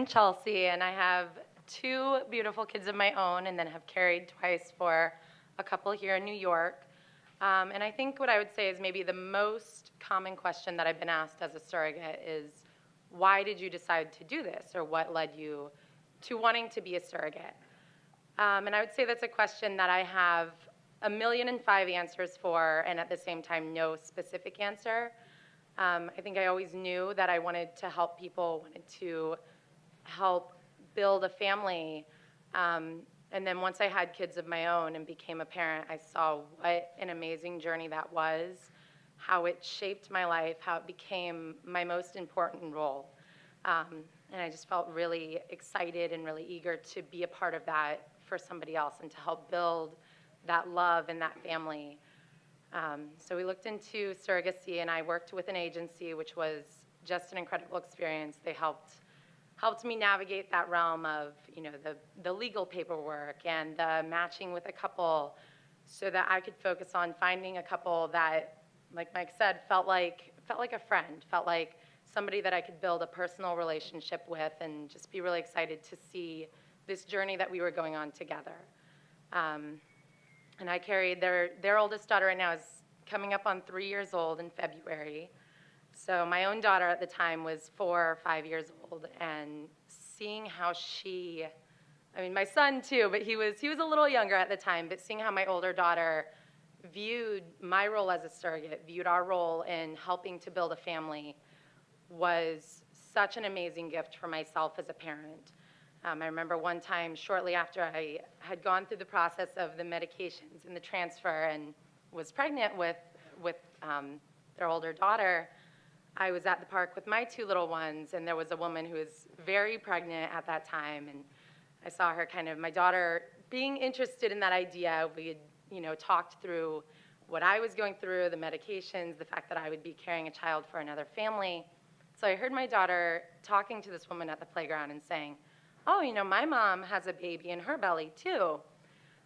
Chelsea, and I have two beautiful kids of my own, and then have carried twice for a couple here in New York. And I think what I would say is maybe the most common question that I've been asked as a surrogate is, why did you decide to do this, or what led you to wanting to be a surrogate? And I would say that's a question that I have 1,000,005 answers for, and at the same time, no specific answer. I think I always knew that I wanted to help people, wanted to help build a family. And then once I had kids of my own and became a parent, I saw what an amazing journey that was, how it shaped my life, how it became my most important role. And I just felt really excited and really eager to be a part of that for somebody else and to help build that love and that family. So we looked into surrogacy, and I worked with an agency, which was just an incredible experience. They helped me navigate that realm of, the legal paperwork and the matching with a couple, so that I could focus on finding a couple that, like Mike said, felt like a friend, felt like somebody that I could build a personal relationship with, and just be really excited to see this journey that we were going on together. And I carried their oldest daughter right now is coming up on 3 years old in February. So my own daughter at the time was 4 or 5 years old, and seeing how my son too, but he was a little younger at the time, but seeing how my older daughter viewed my role as a surrogate, viewed our role in helping to build a family, was such an amazing gift for myself as a parent. I remember one time shortly after I had gone through the process of the medications and the transfer and was pregnant with their older daughter, I was at the park with my two little ones, and there was a woman who was very pregnant at that time, and I saw her my daughter being interested in that idea. We had, talked through what I was going through, the medications, the fact that I would be carrying a child for another family. So I heard my daughter talking to this woman at the playground and saying, "Oh, my mom has a baby in her belly too."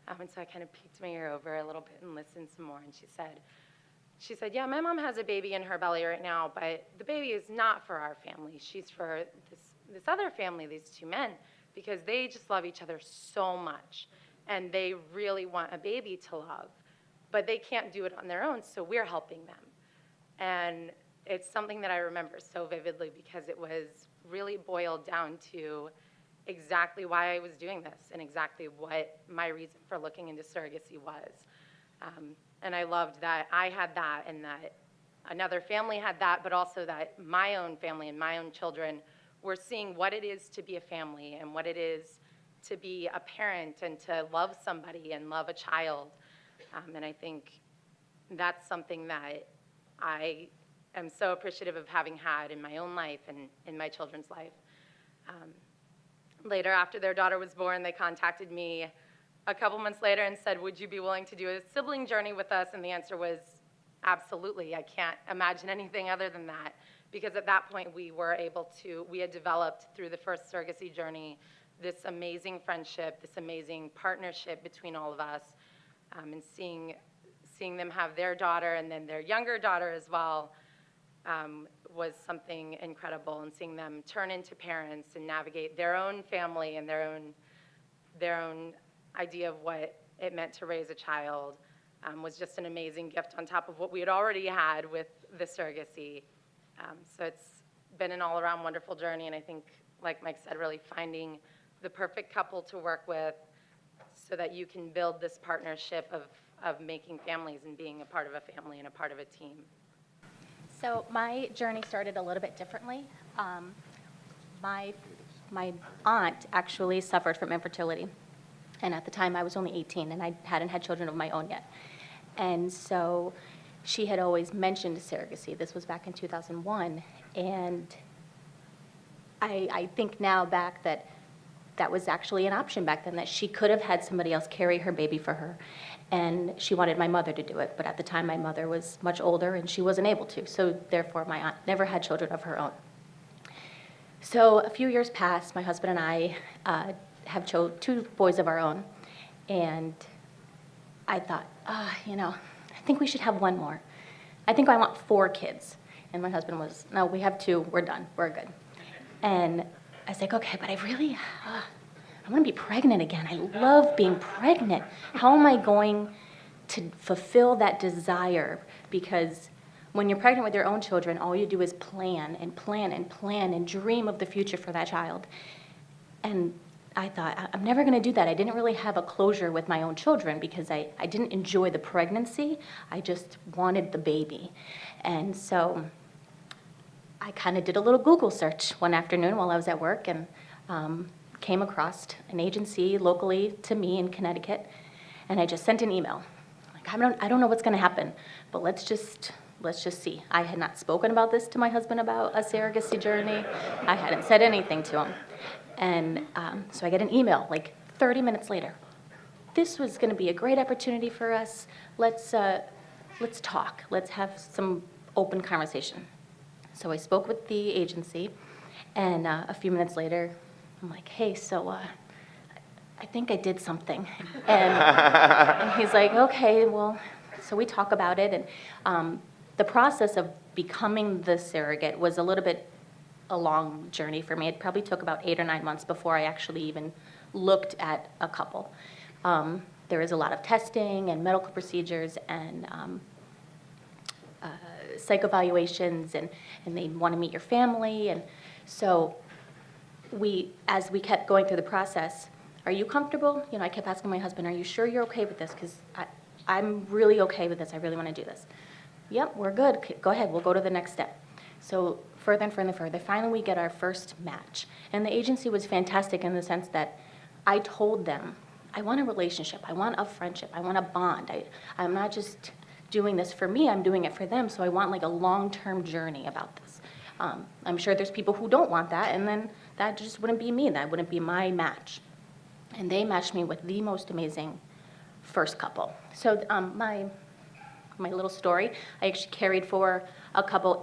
And so I kind of peeked my ear over a little bit and listened some more, and she said, "Yeah, my mom has a baby in her belly right now, but the baby is not for our family. She's for this other family, these two men, because they just love each other so much, and they really want a baby to love, but they can't do it on their own, so we're helping them." And it's something that I remember so vividly, because it was really boiled down to exactly why I was doing this and exactly what my reason for looking into surrogacy was. And I loved that I had that, and that another family had that, but also that my own family and my own children were seeing what it is to be a family and what it is to be a parent and to love somebody and love a child. And I think that's something that I am so appreciative of having had in my own life and in my children's life. Later, after their daughter was born, they contacted me a couple months later and said, "Would you be willing to do a sibling journey with us?" And the answer was absolutely. I can't imagine anything other than that, because at that point we had developed through the first surrogacy journey this amazing friendship, this amazing partnership between all of us, and seeing them have their daughter and then their younger daughter as well was something incredible, and seeing them turn into parents and navigate their own family and their own idea of what it meant to raise a child was just an amazing gift on top of what we had already had with the surrogacy. So it's been an all-around wonderful journey, and I think, like Mike said, really finding the perfect couple to work with so that you can build this partnership of making families and being a part of a family and a part of a team. So my journey started a little bit differently. My aunt actually suffered from infertility. And at the time, I was only 18, and I hadn't had children of my own yet. And so she had always mentioned surrogacy. This was back in 2001. And I think now back that was actually an option back then, that she could have had somebody else carry her baby for her. And she wanted my mother to do it. But at the time, my mother was much older, and she wasn't able to. So therefore, my aunt never had children of her own. So a few years passed. My husband and I have two boys of our own. And I thought, I think we should have one more. I think I want 4 kids. And my husband was, no, we have 2, we're done, we're good. And I was like, okay, but I want to be pregnant again. I love being pregnant. How am I going to fulfill that desire? Because when you're pregnant with your own children, all you do is plan and plan and plan and dream of the future for that child. And I thought, I'm never going to do that. I didn't really have a closure with my own children because I didn't enjoy the pregnancy. I just wanted the baby. And so I kind of did a little Google search one afternoon while I was at work and came across an agency locally to me in Connecticut. And I just sent an email. Like, I don't know what's going to happen, but let's just see. I had not spoken about this to my husband about a surrogacy journey. I hadn't said anything to him. And so I get an email like 30 minutes later. This was going to be a great opportunity for us. Let's talk. Let's have some open conversation. So I spoke with the agency, and a few minutes later, I'm like, hey, so I think I did something. And he's like, okay, well, so we talk about it. And the process of becoming the surrogate was a little bit a long journey for me. It probably took about 8 or 9 months before I actually even looked at a couple. There is a lot of testing and medical procedures and psych evaluations, and they want to meet your family. And so as we kept going through the process, are you comfortable? I kept asking my husband, are you sure you're okay with this? Because I'm really okay with this. I really want to do this. Yep, we're good. Go ahead. We'll go to the next step. So further and further and further, finally we get our first match. And the agency was fantastic in the sense that I told them, I want a relationship. I want a friendship. I want a bond. I'm not just doing this for me. I'm doing it for them. So I want like a long-term journey about this. I'm sure there's people who don't want that, and then that just wouldn't be me. That wouldn't be my match. And they matched me with the most amazing first couple. So my little story, I actually carried for a couple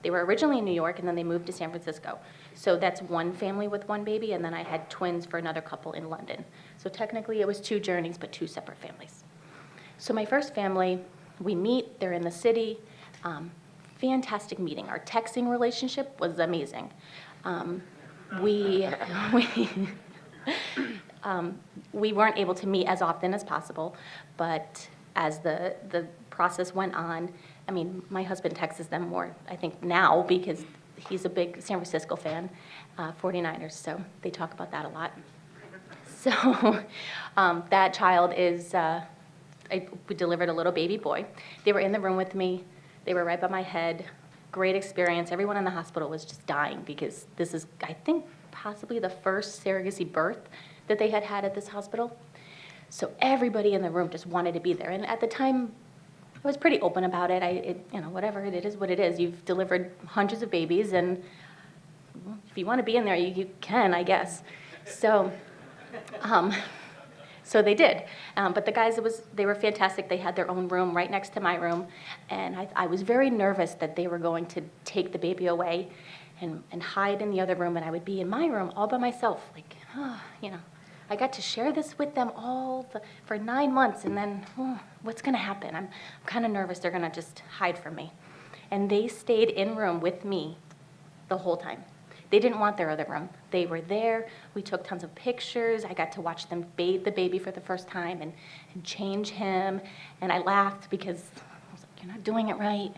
they were originally in New York, and then they moved to San Francisco. So that's one family with one baby, and then I had twins for another couple in London. So technically it was 2 journeys, but 2 separate families. So my first family, we meet, they're in the city, fantastic meeting. Our texting relationship was amazing. We weren't able to meet as often as possible, but as the process went on, I mean, my husband texts them more, I think, now because he's a big San Francisco fan, 49ers, so they talk about that a lot. So that child is, we delivered a little baby boy. They were in the room with me. They were right by my head. Great experience. Everyone in the hospital was just dying because this is, I think, possibly the first surrogacy birth that they had at this hospital. So everybody in the room just wanted to be there. And at the time, I was pretty open about it. Whatever, it is what it is. You've delivered hundreds of babies, and if you want to be in there, you can, I guess. So, so they did. But the guys, they were fantastic. They had their own room right next to my room, and I was very nervous that they were going to take the baby away and hide in the other room, and I would be in my room all by myself, like, I got to share this with them for 9 months, and then what's going to happen? I'm kind of nervous they're going to just hide from me. And they stayed in room with me the whole time. They didn't want their other room. They were there. We took tons of pictures. I got to watch them bathe the baby for the first time and change him. And I laughed because I was like, you're not doing it right,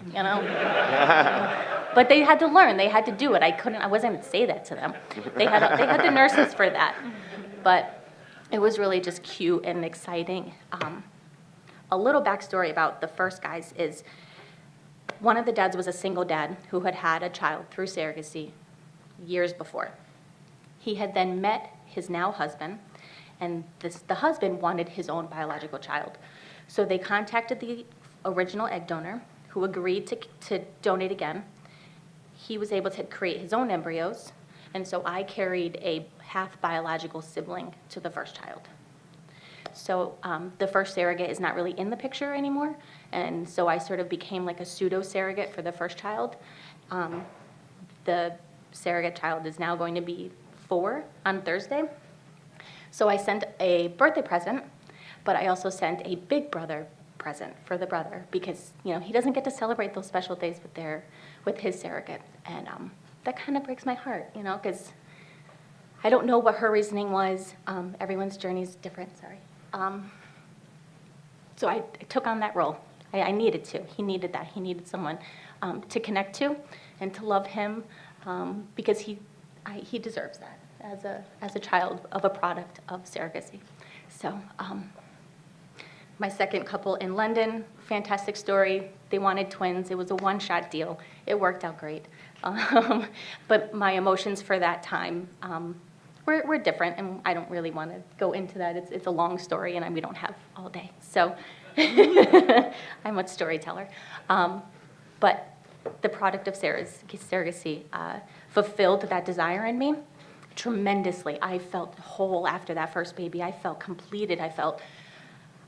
But they had to learn. They had to do it. I wasn't going to say that to them. They had the nurses for that. But it was really just cute and exciting. A little backstory about the first guys is one of the dads was a single dad who had a child through surrogacy years before. He had then met his now husband, and the husband wanted his own biological child. So they contacted the original egg donor, who agreed to donate again. He was able to create his own embryos, and so I carried a half biological sibling to the first child. So the first surrogate is not really in the picture anymore, and so I sort of became like a pseudo surrogate for the first child. The surrogate child is now going to be 4 on Thursday. So I sent a birthday present, but I also sent a big brother present for the brother because he doesn't get to celebrate those special days with his surrogate, and that kind of breaks my heart, because I don't know what her reasoning was. Everyone's journey is different, sorry. So I took on that role. I needed to. He needed that. He needed someone to connect to and to love him because he deserves that as a child of a product of surrogacy. So my second couple in London, fantastic story. They wanted twins. It was a one-shot deal. It worked out great. But my emotions for that time were different, and I don't really want to go into that. It's a long story, and we don't have all day. So I'm a storyteller. But the product of surrogacy fulfilled that desire in me tremendously. I felt whole after that first baby. I felt completed. I felt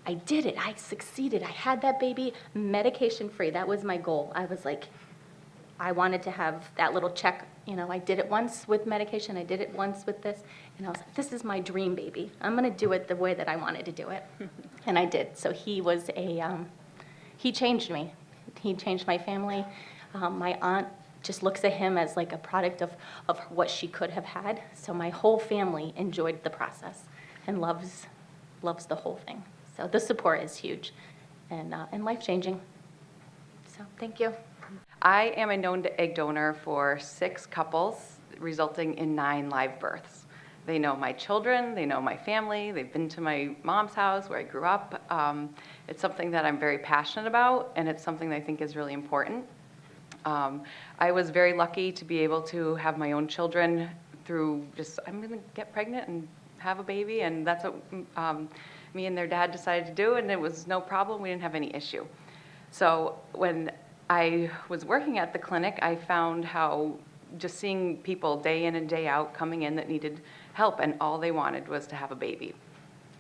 I did it. I succeeded. I had that baby medication-free. That was my goal. I was like, I wanted to have that little check. You know, I did it once with medication. I did it once with this. And I was like, this is my dream baby. I'm going to do it the way that I wanted to do it. And I did. So he was he changed me. He changed my family. My aunt just looks at him as like a product of what she could have had. So my whole family enjoyed the process and loves the whole thing. So the support is huge and life-changing. So thank you. I am a known egg donor for 6 couples, resulting in 9 live births. They know my children, they know my family, they've been to my mom's house where I grew up. It's something that I'm very passionate about, and it's something that I think is really important. I was very lucky to be able to have my own children through just, I'm going to get pregnant and have a baby, and that's what me and their dad decided to do, and it was no problem. We didn't have any issue. So when I was working at the clinic, I found how just seeing people day in and day out coming in that needed help, and all they wanted was to have a baby.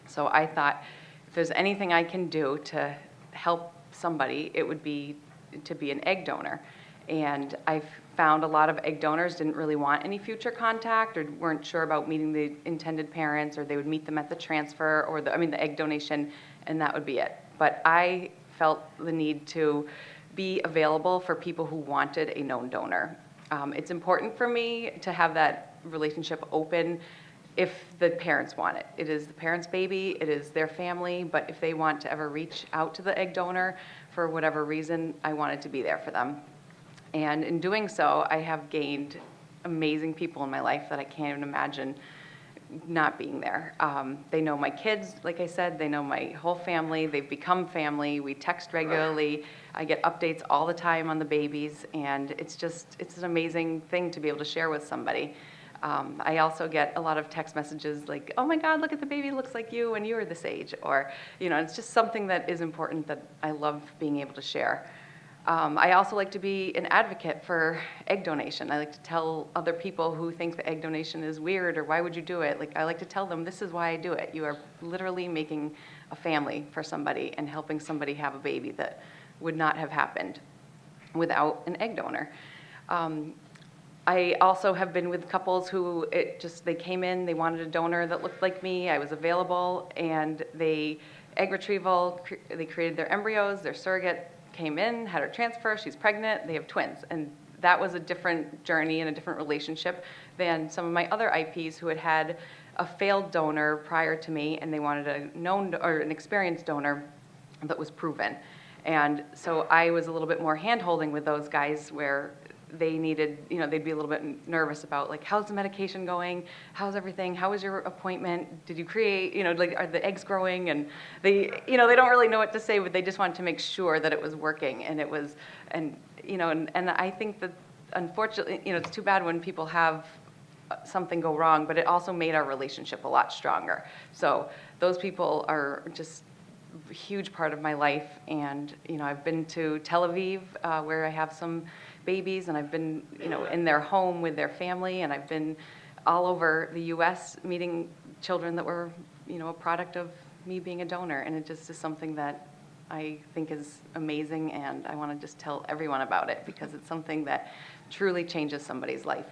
So I thought, if there's anything I can do to help somebody, it would be to be an egg donor. And I found a lot of egg donors didn't really want any future contact or weren't sure about meeting the intended parents, or they would meet them at the transfer or the egg donation, and that would be it. But I felt the need to be available for people who wanted a known donor. It's important for me to have that relationship open if the parents want it. It is the parents' baby, it is their family, but if they want to ever reach out to the egg donor for whatever reason, I wanted to be there for them. And in doing so, I have gained amazing people in my life that I can't even imagine not being there. They know my kids, like I said, they know my whole family, they've become family, we text regularly, I get updates all the time on the babies, and it's an amazing thing to be able to share with somebody. I also get a lot of text messages like, oh my God, look at the baby, looks like you when you were this age, or, it's just something that is important that I love being able to share. I also like to be an advocate for egg donation. I like to tell other people who think the egg donation is weird or why would you do it. I like to tell them this is why I do it. You are literally making a family for somebody and helping somebody have a baby that would not have happened without an egg donor. I also have been with couples who they came in, they wanted a donor that looked like me, I was available, and egg retrieval, they created their embryos, their surrogate came in, had her transfer, she's pregnant, they have twins. And that was a different journey and a different relationship than some of my other IPs who had a failed donor prior to me, and they wanted a known or an experienced donor that was proven. And so I was a little bit more hand-holding with those guys where they needed, they'd be a little bit nervous about how's the medication going? How's everything? How was your appointment? Did you create, are the eggs growing? And they don't really know what to say, but they just wanted to make sure that it was working. And it was, and I think that unfortunately, it's too bad when people have something go wrong, but it also made our relationship a lot stronger. So those people are just a huge part of my life. And, I've been to Tel Aviv, where I have some babies, and I've been, in their home with their family, and I've been all over the U.S. meeting children that were, a product of me being a donor, and it just is something that I think is amazing, and I want to just tell everyone about it because it's something that truly changes somebody's life.